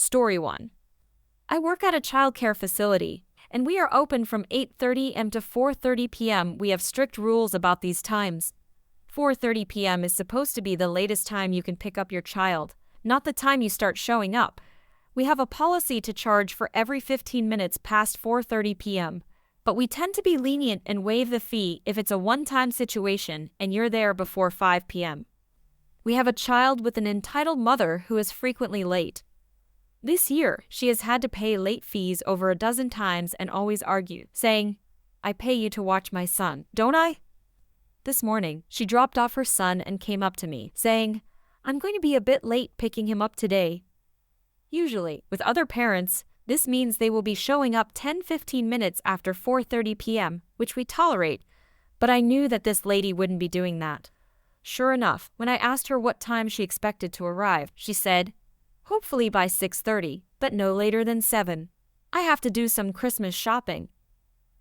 Story 1. I work at a childcare facility, and we are open from 8:30 a.m. to 4:30 p.m. We have strict rules about these times. 4:30 p.m. is supposed to be the latest time you can pick up your child, not the time you start showing up. We have a policy to charge for every 15 minutes past 4:30 p.m., but we tend to be lenient and waive the fee if it's a one-time situation and you're there before 5 p.m. We have a child with an entitled mother who is frequently late. This year, she has had to pay late fees over a dozen times and always argue, saying, "I pay you to watch my son, don't I?" This morning, she dropped off her son and came up to me, saying, "I'm going to be a bit late picking him up today." Usually, with other parents, this means they will be showing up 10-15 minutes after 4:30 p.m., which we tolerate, but I knew that this lady wouldn't be doing that. Sure enough, when I asked her what time she expected to arrive, she said, "Hopefully by 6:30, but no later than 7. I have to do some Christmas shopping."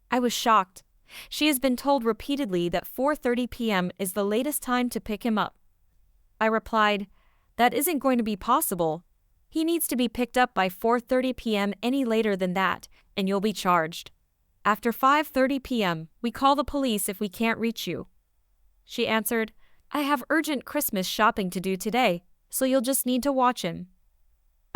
I was shocked. She has been told repeatedly that 4:30 p.m. is the latest time to pick him up. I replied, "That isn't going to be possible. He needs to be picked up by 4:30 p.m. Any later than that, and you'll be charged. After 5:30 p.m., we call the police if we can't reach you." She answered, "I have urgent Christmas shopping to do today, so you'll just need to watch him."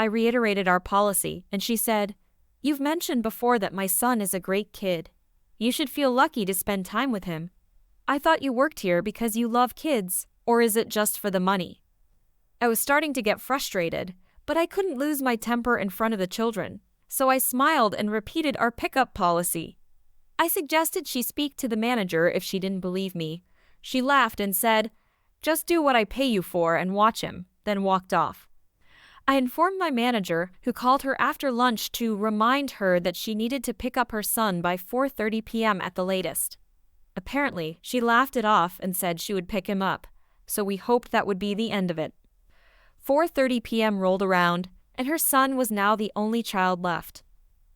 I reiterated our policy, and she said, "You've mentioned before that my son is a great kid. You should feel lucky to spend time with him. I thought you worked here because you love kids, or is it just for the money?" I was starting to get frustrated, but I couldn't lose my temper in front of the children, so I smiled and repeated our pickup policy. I suggested she speak to the manager if she didn't believe me. She laughed and said, "Just do what I pay you for and watch him," then walked off. I informed my manager, who called her after lunch to remind her that she needed to pick up her son by 4:30 p.m. at the latest. Apparently, she laughed it off and said she would pick him up, so we hoped that would be the end of it. 4:30 p.m. rolled around, and her son was now the only child left.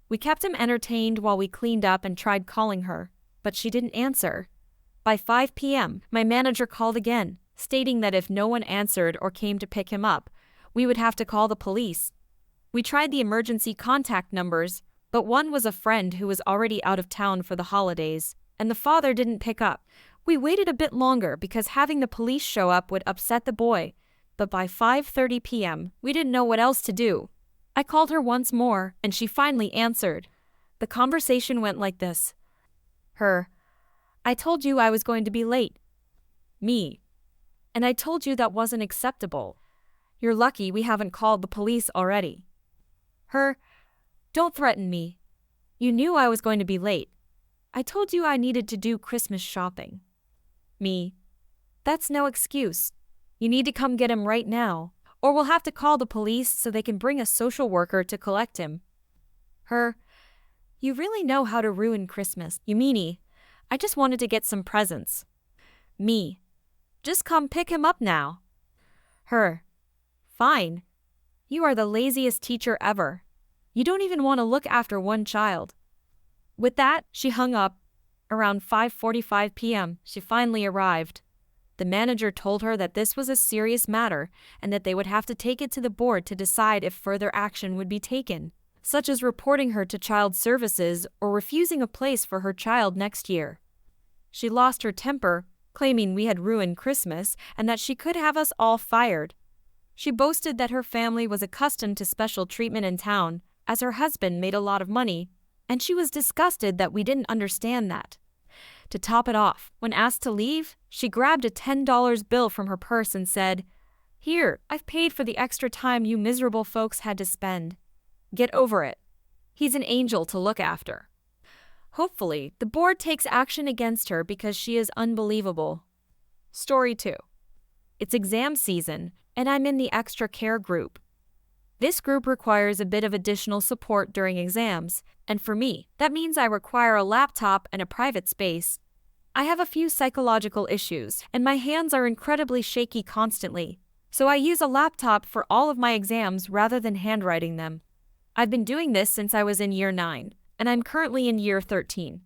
We kept him entertained while we cleaned up and tried calling her, but she didn't answer. By 5 p.m., my manager called again, stating that if no one answered or came to pick him up, we would have to call the police. We tried the emergency contact numbers, but one was a friend who was already out of town for the holidays, and the father didn't pick up. We waited a bit longer because having the police show up would upset the boy, but by 5:30 p.m., we didn't know what else to do. I called her once more, and she finally answered. The conversation went like this. Her: "I told you I was going to be late." Me: "And I told you that wasn't acceptable. You're lucky we haven't called the police already." Her: "Don't threaten me. You knew I was going to be late. I told you I needed to do Christmas shopping." Me: "That's no excuse. You need to come get him right now, or we'll have to call the police so they can bring a social worker to collect him." Her: "You really know how to ruin Christmas, you meanie. I just wanted to get some presents." Me: "Just come pick him up now." Her: "Fine. You are the laziest teacher ever. You don't even want to look after one child." With that, she hung up. Around 5:45 p.m., she finally arrived. The manager told her that this was a serious matter and that they would have to take it to the board to decide if further action would be taken, such as reporting her to child services or refusing a place for her child next year. She lost her temper, claiming we had ruined Christmas and that she could have us all fired. She boasted that her family was accustomed to special treatment in town, as her husband made a lot of money, and she was disgusted that we didn't understand that. To top it off, when asked to leave, she grabbed a $10 bill from her purse and said, "Here, I've paid for the extra time you miserable folks had to spend. Get over it. He's an angel to look after." Hopefully, the board takes action against her because she is unbelievable. Story 2. It's exam season, and I'm in the extra care group. This group requires a bit of additional support during exams, and for me, that means I require a laptop and a private space. I have a few psychological issues, and my hands are incredibly shaky constantly, so I use a laptop for all of my exams rather than handwriting them. I've been doing this since I was in year 9, and I'm currently in year 13.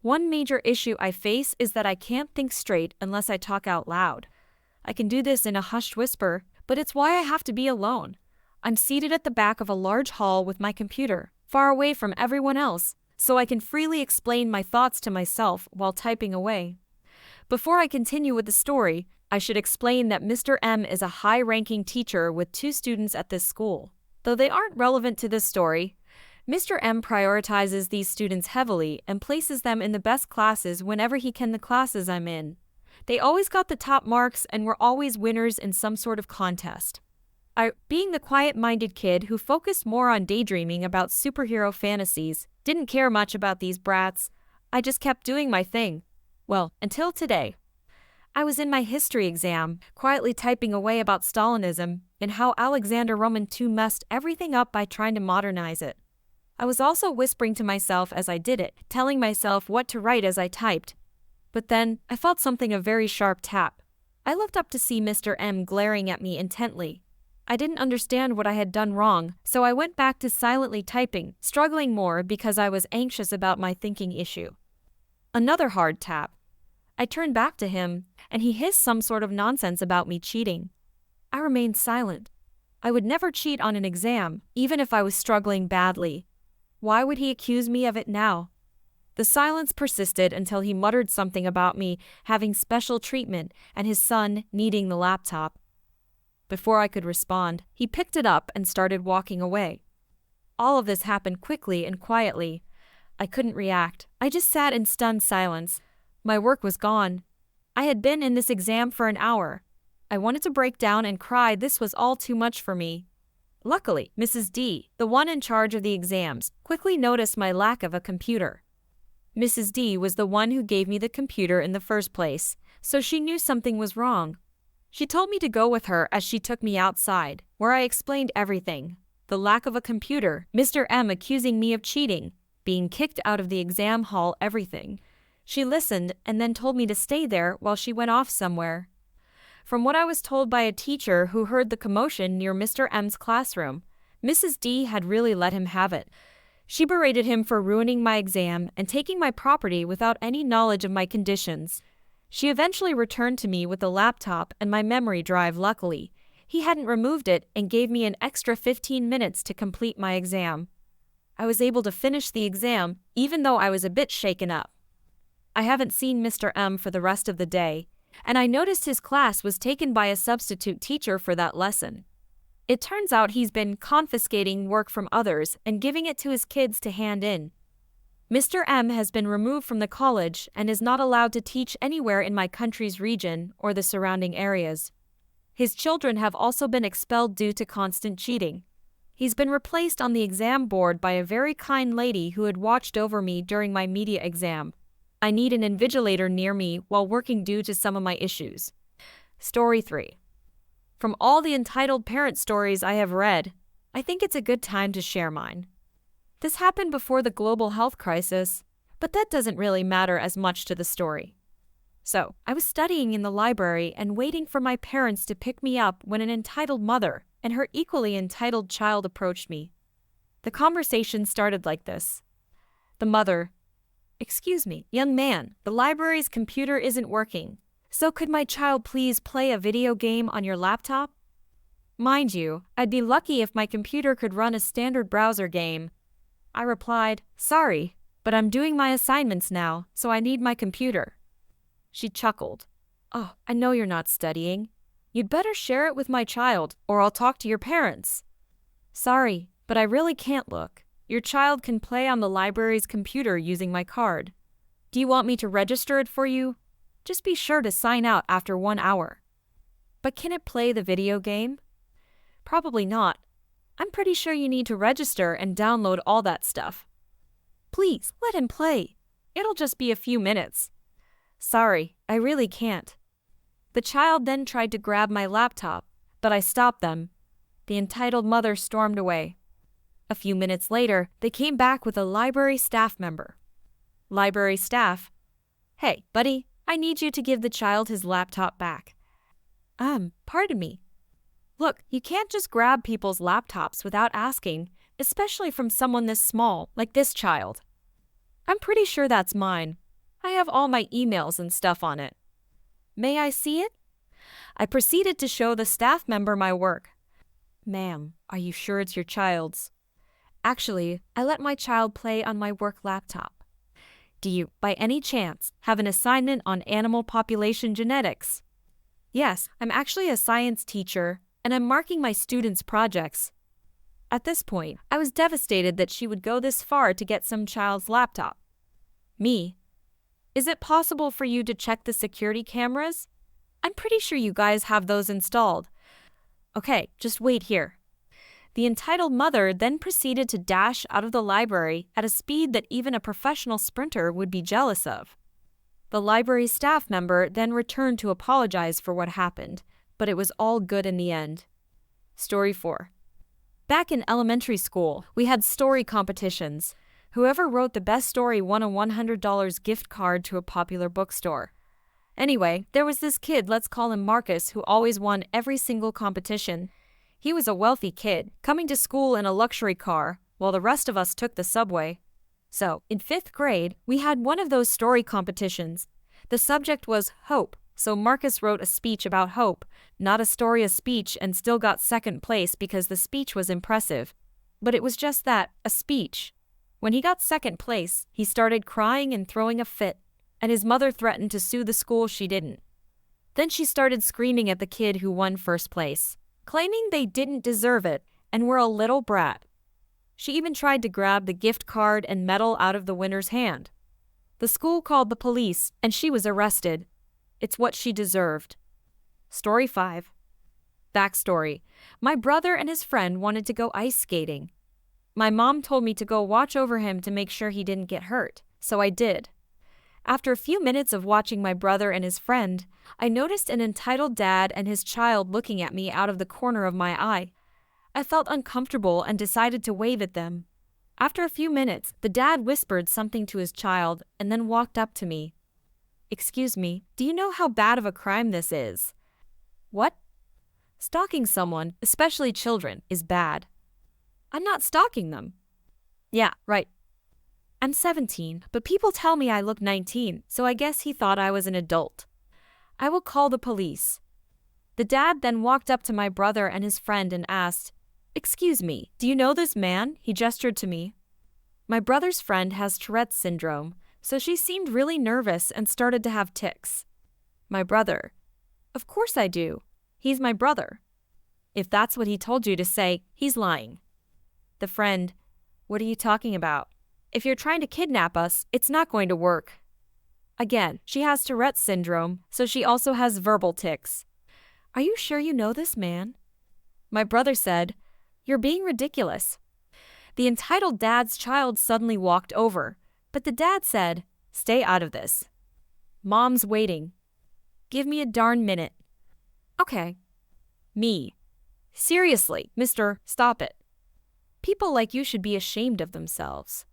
One major issue I face is that I can't think straight unless I talk out loud. I can do this in a hushed whisper, but it's why I have to be alone. I'm seated at the back of a large hall with my computer, far away from everyone else, so I can freely explain my thoughts to myself while typing away. Before I continue with the story, I should explain that Mr. M is a high-ranking teacher with 2 students at this school. Though they aren't relevant to this story, Mr. M prioritizes these students heavily and places them in the best classes whenever he can the classes I'm in. They always got the top marks and were always winners in some sort of contest. Being the quiet-minded kid who focused more on daydreaming about superhero fantasies, didn't care much about these brats. I just kept doing my thing. Well, until today. I was in my history exam, quietly typing away about Stalinism and how Alexander Roman II messed everything up by trying to modernize it. I was also whispering to myself as I did it, telling myself what to write as I typed. But then, I felt something a very sharp tap. I looked up to see Mr. M glaring at me intently. I didn't understand what I had done wrong, so I went back to silently typing, struggling more because I was anxious about my thinking issue. Another hard tap. I turned back to him, and he hissed some sort of nonsense about me cheating. I remained silent. I would never cheat on an exam, even if I was struggling badly. Why would he accuse me of it now? The silence persisted until he muttered something about me having special treatment and his son needing the laptop. Before I could respond, he picked it up and started walking away. All of this happened quickly and quietly. I couldn't react. I just sat in stunned silence. My work was gone. I had been in this exam for an hour. I wanted to break down and cry. This was all too much for me. Luckily, Mrs. D, the one in charge of the exams, quickly noticed my lack of a computer. Mrs. D was the one who gave me the computer in the first place, so she knew something was wrong. She told me to go with her as she took me outside, where I explained everything. The lack of a computer, Mr. M accusing me of cheating, being kicked out of the exam hall, everything. She listened and then told me to stay there while she went off somewhere. From what I was told by a teacher who heard the commotion near Mr. M's classroom, Mrs. D had really let him have it. She berated him for ruining my exam and taking my property without any knowledge of my conditions. She eventually returned to me with the laptop and my memory drive. Luckily, he hadn't removed it and gave me an extra 15 minutes to complete my exam. I was able to finish the exam, even though I was a bit shaken up. I haven't seen Mr. M for the rest of the day, and I noticed his class was taken by a substitute teacher for that lesson. It turns out he's been confiscating work from others and giving it to his kids to hand in. Mr. M has been removed from the college and is not allowed to teach anywhere in my country's region or the surrounding areas. His children have also been expelled due to constant cheating. He's been replaced on the exam board by a very kind lady who had watched over me during my media exam. I need an invigilator near me while working due to some of my issues. Story 3. From all the entitled parent stories I have read, I think it's a good time to share mine. This happened before the global health crisis, but that doesn't really matter as much to the story. So, I was studying in the library and waiting for my parents to pick me up when an entitled mother and her equally entitled child approached me. The conversation started like this. The mother, "Excuse me, young man, the library's computer isn't working, so could my child please play a video game on your laptop?" Mind you, I'd be lucky if my computer could run a standard browser game. I replied, "Sorry, but I'm doing my assignments now, so I need my computer." She chuckled. "Oh, I know you're not studying. You'd better share it with my child, or I'll talk to your parents." "Sorry, but I really can't look. Your child can play on the library's computer using my card. Do you want me to register it for you? Just be sure to sign out after 1 hour." "But can it play the video game?" "Probably not. I'm pretty sure you need to register and download all that stuff." "Please, let him play. It'll just be a few minutes." "Sorry, I really can't." The child then tried to grab my laptop, but I stopped them. The entitled mother stormed away. A few minutes later, they came back with a library staff member. Library staff, "Hey, buddy, I need you to give the child his laptop back." Pardon me." "Look, you can't just grab people's laptops without asking, especially from someone this small, like this child." "I'm pretty sure that's mine. I have all my emails and stuff on it." "May I see it?" I proceeded to show the staff member my work. Ma'am, are you sure it's your child's? Actually, I let my child play on my work laptop. Do you, by any chance, have an assignment on animal population genetics? Yes, I'm actually a science teacher, and I'm marking my students' projects. At this point, I was devastated that she would go this far to get some child's laptop. Me. Is it possible for you to check the security cameras? I'm pretty sure you guys have those installed. Okay, just wait here. The entitled mother then proceeded to dash out of the library at a speed that even a professional sprinter would be jealous of. The library staff member then returned to apologize for what happened, but it was all good in the end. Story 4. Back in elementary school, we had story competitions. Whoever wrote the best story won a $100 gift card to a popular bookstore. Anyway, there was this kid, let's call him Marcus, who always won every single competition. He was a wealthy kid, coming to school in a luxury car, while the rest of us took the subway. So, in 5th grade, we had one of those story competitions. The subject was hope, so Marcus wrote a speech about hope, not a story, a speech, and still got 2nd place because the speech was impressive. But it was just that, a speech. When he got 2nd place, he started crying and throwing a fit, and his mother threatened to sue the school she didn't. Then she started screaming at the kid who won 1st place, claiming they didn't deserve it and were a little brat. She even tried to grab the gift card and medal out of the winner's hand. The school called the police, and she was arrested. It's what she deserved. Story 5. Backstory. My brother and his friend wanted to go ice skating. My mom told me to go watch over him to make sure he didn't get hurt, so I did. After a few minutes of watching my brother and his friend, I noticed an entitled dad and his child looking at me out of the corner of my eye. I felt uncomfortable and decided to wave at them. After a few minutes, the dad whispered something to his child and then walked up to me. Excuse me, do you know how bad of a crime this is? What? Stalking someone, especially children, is bad. I'm not stalking them. Yeah, right. I'm 17, but people tell me I look 19, so I guess he thought I was an adult. I will call the police. The dad then walked up to my brother and his friend and asked, Excuse me, do you know this man? He gestured to me. My brother's friend has Tourette's syndrome, so she seemed really nervous and started to have tics. My brother. Of course I do. He's my brother. If that's what he told you to say, he's lying. The friend. What are you talking about? If you're trying to kidnap us, it's not going to work. Again, she has Tourette's syndrome, so she also has verbal tics. Are you sure you know this man? My brother said, You're being ridiculous. The entitled dad's child suddenly walked over, but the dad said, Stay out of this. Mom's waiting. Give me a darn minute. Okay. Me. Seriously, mister, stop it. People like you should be ashamed of themselves.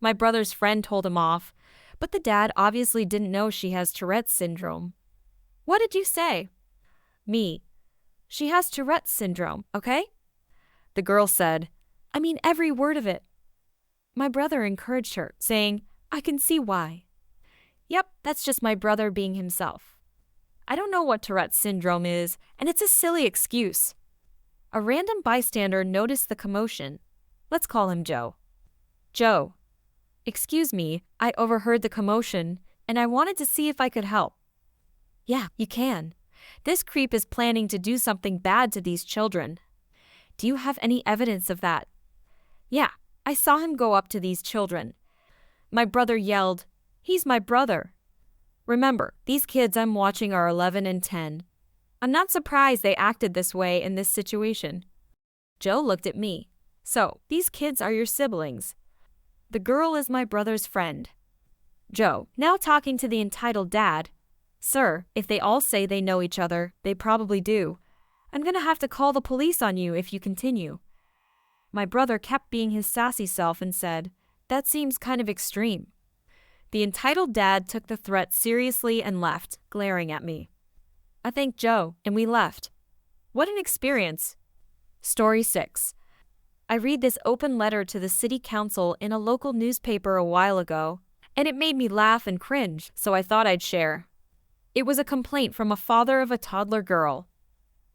My brother's friend told him off, but the dad obviously didn't know she has Tourette's syndrome. What did you say? Me. She has Tourette's syndrome, okay? The girl said, I mean every word of it. My brother encouraged her, saying, I can see why. Yep, that's just my brother being himself. I don't know what Tourette's syndrome is, and it's a silly excuse. A random bystander noticed the commotion. Let's call him Joe. Joe. Excuse me, I overheard the commotion, and I wanted to see if I could help. Yeah, you can. This creep is planning to do something bad to these children. Do you have any evidence of that? Yeah, I saw him go up to these children. My brother yelled, He's my brother. Remember, these kids I'm watching are 11 and 10. I'm not surprised they acted this way in this situation. Joe looked at me. So, these kids are your siblings. The girl is my brother's friend. Joe, now talking to the entitled dad. Sir, if they all say they know each other, they probably do. I'm gonna have to call the police on you if you continue. My brother kept being his sassy self and said, That seems kind of extreme. The entitled dad took the threat seriously and left, glaring at me. I thanked Joe, and we left. What an experience. Story 6. I read this open letter to the city council in a local newspaper a while ago, and it made me laugh and cringe, so I thought I'd share. It was a complaint from a father of a toddler girl.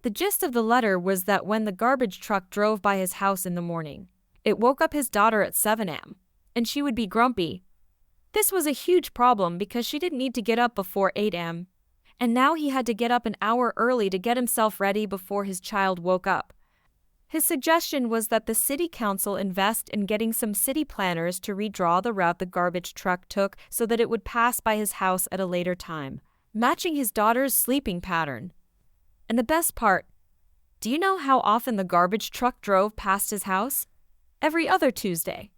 The gist of the letter was that when the garbage truck drove by his house in the morning, it woke up his daughter at 7 a.m., and she would be grumpy. This was a huge problem because she didn't need to get up before 8 a.m., and now he had to get up an hour early to get himself ready before his child woke up. His suggestion was that the city council invest in getting some city planners to redraw the route the garbage truck took so that it would pass by his house at a later time, matching his daughter's sleeping pattern. And the best part, do you know how often the garbage truck drove past his house? Every other Tuesday.